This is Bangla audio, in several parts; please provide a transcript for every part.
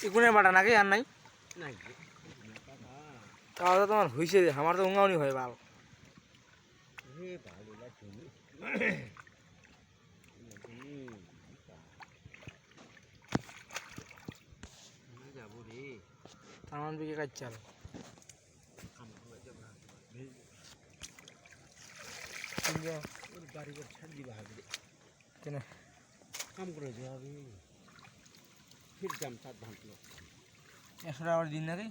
ইগুনের বাটা নাকি আর নাই তাহলে তোমার হয়েছে আমার তো উঙ্গাউনি হয় বাল যাবো রে তার বিকে কাজ চাল বাড়ি করে ছাড় দিবা হবে কেন কাম করে যাবে फिर जम साथ भांट लो 100 টাকা দিন নাকি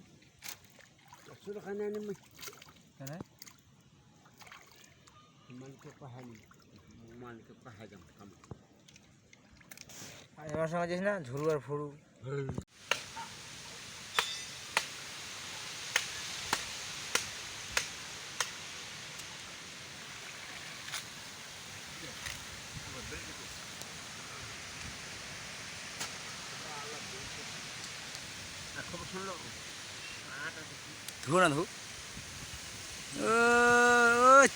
100 টাকা নেন আমি কেন মান কে পাহা জম কাম আর আমার সঙ্গে যাস না ঝুরু আর ফুরু धो ना धो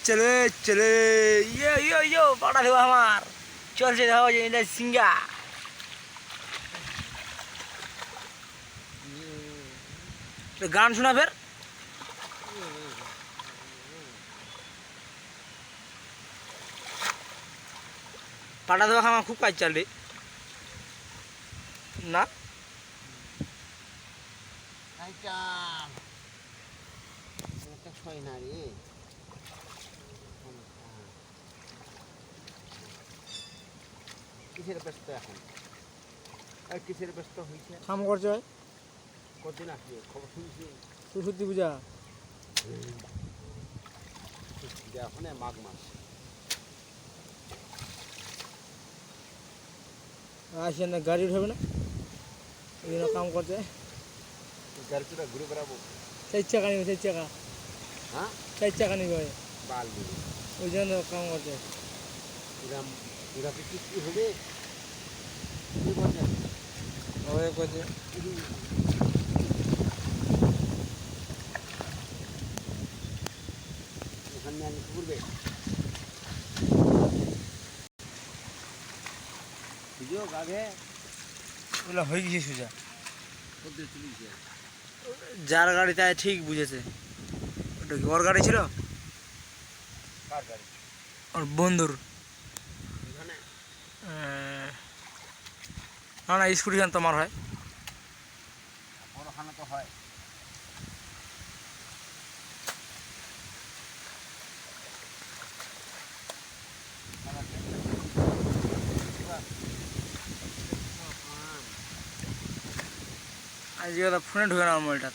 चले चले यो बड़ा धो हमार चल से धाओ ये सिंगा तो गान सुना फिर पाटा धोआ हमार खूब काज चल रही ना কিসের ব্যস্ত এখন আর কিসের ব্যস্ত হয়েছে কাম করছে কতদিন আসবে খবর শুনছি সরস্বতী পূজা এখন মাঘ মাস আসে না গাড়ি উঠাবে না এই কাম করছে গাড়িটা ঘুরে বেড়াবো 4 চাকা নিবে 4 চাকা হ্যাঁ 4 চাকা নিবে বাল দিবে ওই জন্য কাম করছে এরা কি হবে কি বলছেন ওই কইছে এখানে আমি ঘুরবে সুযোগ আগে ওগুলো হয়ে গেছে সুজা যার গাড়ি তাই ঠিক বুঝেছে ওটা কি ওর গাড়ি ছিল কার গাড়ি ওর বন্ধুর এখানে না না স্কুটি খান তোমার হয় ওখানে তো হয় আজকে ফোনে ঢুকে না মোবাইলটা